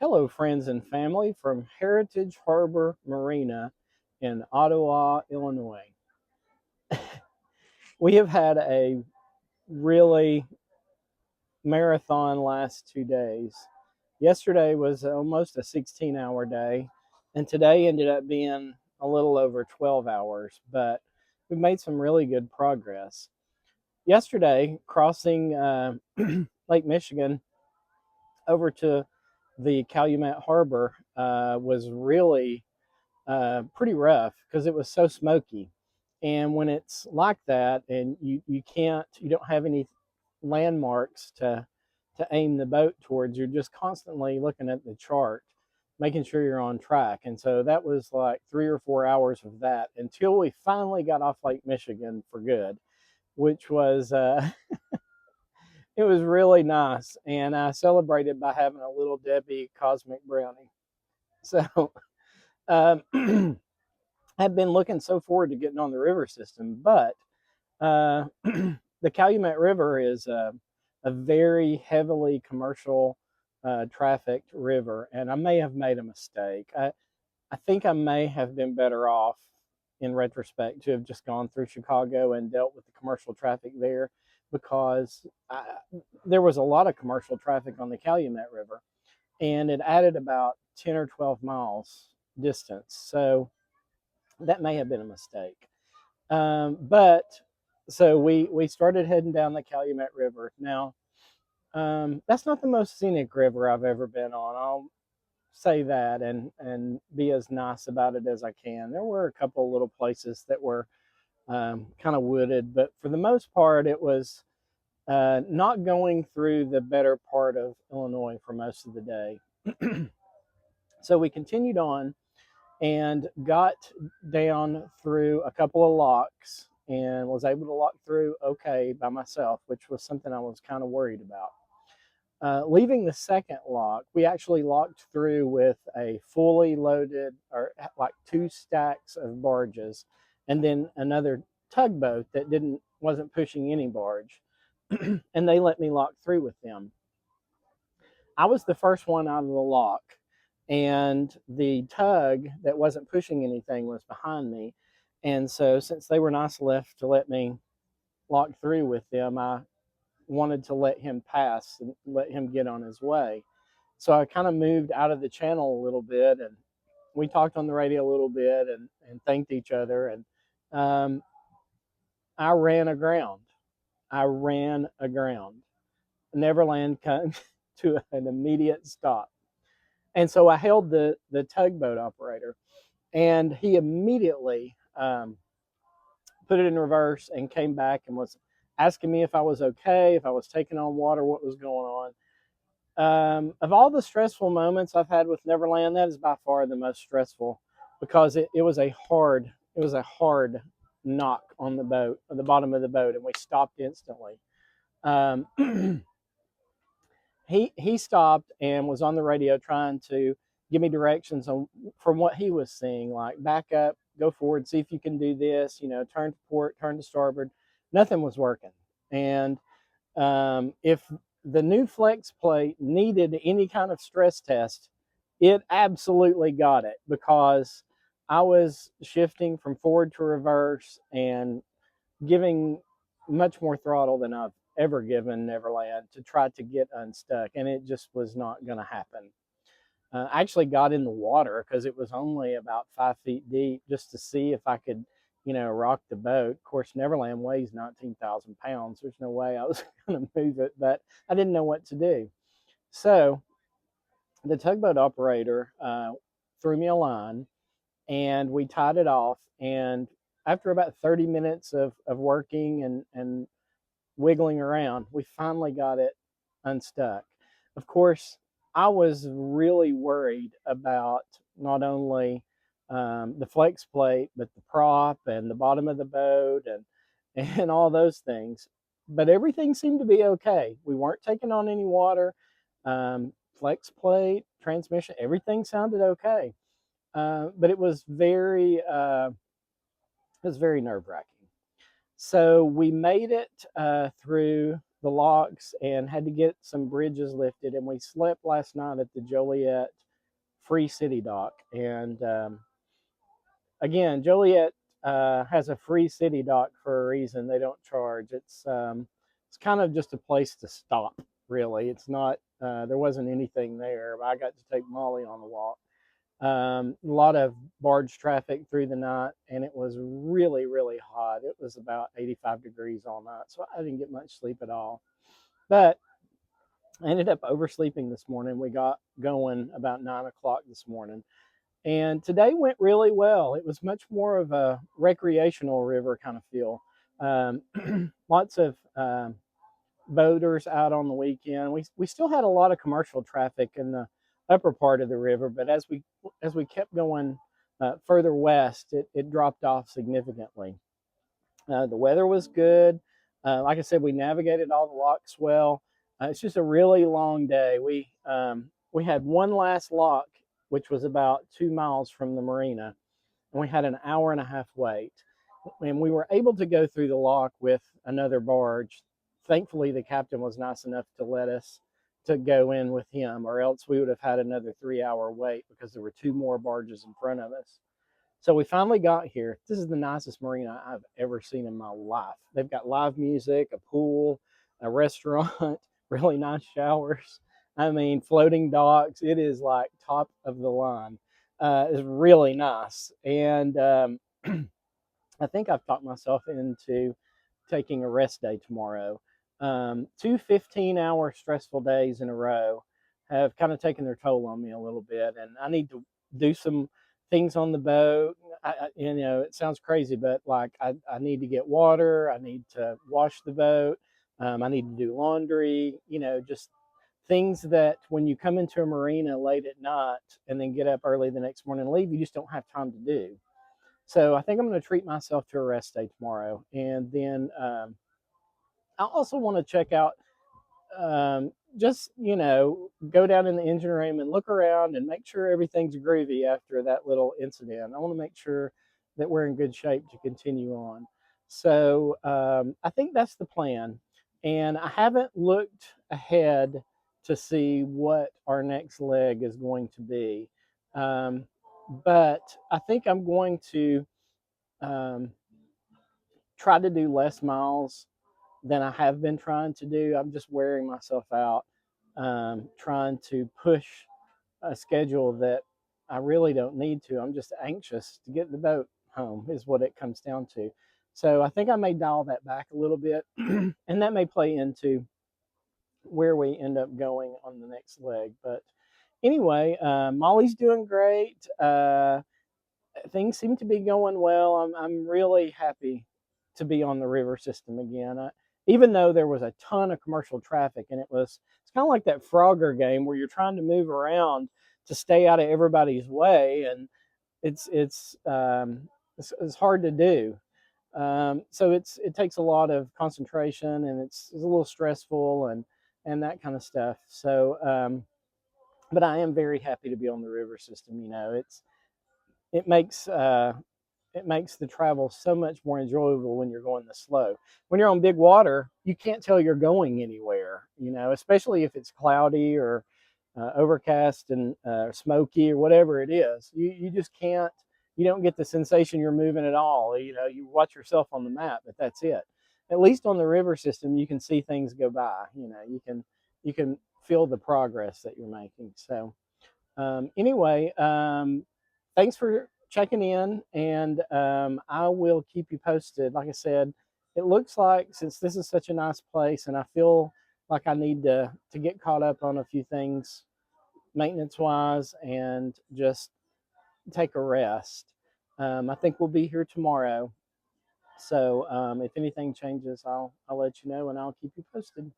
Hello, friends and family from Heritage Harbor Marina in Ottawa, Illinois. We have had a really marathon last 2 days. Yesterday was almost a 16-hour day, and today ended up being a little over 12 hours, but we've made some really good progress. Yesterday, crossing Lake Michigan over to the Calumet Harbor was really pretty rough because it was so smoky. And when it's like that, and you don't have any landmarks to aim the boat towards, you're just constantly looking at the chart, making sure you're on track. And so that was like 3 or 4 hours of that until we finally got off Lake Michigan for good, which was it was really nice. And I celebrated by having a little Debbie cosmic brownie. So um, I've been looking so forward to getting on the river system, but the Calumet River is a very heavily commercial trafficked river, and I may have made a mistake. I think I may have been better off in retrospect to have just gone through Chicago and dealt with the commercial traffic there because there was a lot of commercial traffic on the Calumet River, and it added about 10 or 12 miles distance. So that may have been a mistake. But so we started heading down the Calumet River. Now, that's not the most scenic river I've ever been on. I'll say that and be as nice about it as I can. There were a couple of little places that were kind of wooded, but for the most part, it was not going through the better part of Illinois for most of the day. So we continued on and got down through a couple of locks and was able to lock through okay by myself, which was something I was kind of worried about. Leaving the second lock, we actually locked through with a fully loaded, or like two stacks of barges, and then another tugboat that wasn't pushing any barge, and they let me lock through with them. I was the first one out of the lock, and the tug that wasn't pushing anything was behind me. And so, since they were nice enough to let me lock through with them, I wanted to let him pass and let him get on his way. So I kind of moved out of the channel a little bit, and we talked on the radio a little bit and thanked each other. And um, I ran aground. I ran aground. Neverland came to an immediate stop. And so I hailed the tugboat operator, and he immediately put it in reverse and came back and was asking me if I was okay, if I was taking on water, what was going on. Of all the stressful moments I've had with Neverland, that is by far the most stressful because it was a hard knock on the boat, on the bottom of the boat, and we stopped instantly. Um, he stopped and was on the radio trying to give me directions on from what he was seeing, like back up, go forward, see if you can do this, turn to port, turn to starboard. Nothing was working. And if the new flex plate needed any kind of stress test, it absolutely got it because I was shifting from forward to reverse and giving much more throttle than I've ever given Neverland to try to get unstuck, and it just was not going to happen. I actually got in the water because it was only about 5 feet deep just to see if I could, rock the boat. Of course, Neverland weighs 19,000 pounds. There's no way I was going to move it, but I didn't know what to do. So the tugboat operator threw me a line and we tied it off. And after about 30 minutes of working and wiggling around, we finally got it unstuck. Of course, I was really worried about not only the flex plate, but the prop and the bottom of the boat and all those things. But everything seemed to be okay. We weren't taking on any water. Flex plate, transmission, everything sounded okay. But it was very nerve wracking. So we made it through the locks and had to get some bridges lifted. And we slept last night at the Joliet Free City Dock. And again, Joliet has a free city dock for a reason. They don't charge. It's kind of just a place to stop. Really, it's not. There wasn't anything there. I got to take Molly on the walk. A lot of barge traffic through the night, and it was really, really hot. It was about 85 degrees all night, so I didn't get much sleep at all. But I ended up oversleeping this morning. We got going about 9 o'clock this morning. And today went really well. It was much more of a recreational river kind of feel. Lots of boaters out on the weekend. We still had a lot of commercial traffic in the upper part of the river, but as we kept going further west, it dropped off significantly. The weather was good. Like I said, we navigated all the locks well. It's just a really long day. We had one last lock, which was about 2 miles from the marina, and we had an hour and a half wait. And we were able to go through the lock with another barge. Thankfully, the captain was nice enough to let us to go in with him, or else we would have had another 3 hour wait because there were two more barges in front of us. So we finally got here. This is the nicest marina I've ever seen in my life. They've got live music, a pool, a restaurant, really nice showers. I mean, floating docks. It is like top of the line. It's really nice. And I think I've talked myself into taking a rest day tomorrow. Two 15-hour stressful days in a row have kind of taken their toll on me a little bit, and I need to do some things on the boat. It sounds crazy, but like I need to get water. I need to wash the boat. I need to do laundry. Just things that when you come into a marina late at night and then get up early the next morning and leave, you just don't have time to do. So I think I'm going to treat myself to a rest day tomorrow, and then I also want to check out, just go down in the engine room and look around and make sure everything's groovy after that little incident. I want to make sure that we're in good shape to continue on. So I think that's the plan, and I haven't looked ahead to see what our next leg is going to be. Um, but I think I'm going to um, try to do less miles than I have been trying to do. I'm just wearing myself out, trying to push a schedule that I really don't need to. I'm just anxious to get the boat home, is what it comes down to. So I think I may dial that back a little bit, and that may play into where we end up going on the next leg. But anyway, Molly's doing great. Things seem to be going well. I'm really happy to be on the river system again. Even though there was a ton of commercial traffic, and it's kind of like that Frogger game where you're trying to move around to stay out of everybody's way, and it's hard to do. So it takes a lot of concentration, and it's a little stressful and that kind of stuff. So, but I am very happy to be on the river system. It makes it makes the travel so much more enjoyable when you're going this slow. When you're on big water, you can't tell you're going anywhere, especially if it's cloudy or overcast and smoky or whatever it is. You just can't, you don't get the sensation you're moving at all. You watch yourself on the map, but that's it. At least on the river system, you can see things go by. You can feel the progress that you're making. So anyway, thanks for checking in, and I will keep you posted. Like I said, it looks like, since this is such a nice place, and I feel like I need to get caught up on a few things maintenance wise and just take a rest. I think we'll be here tomorrow. So if anything changes, I'll let you know, and I'll keep you posted.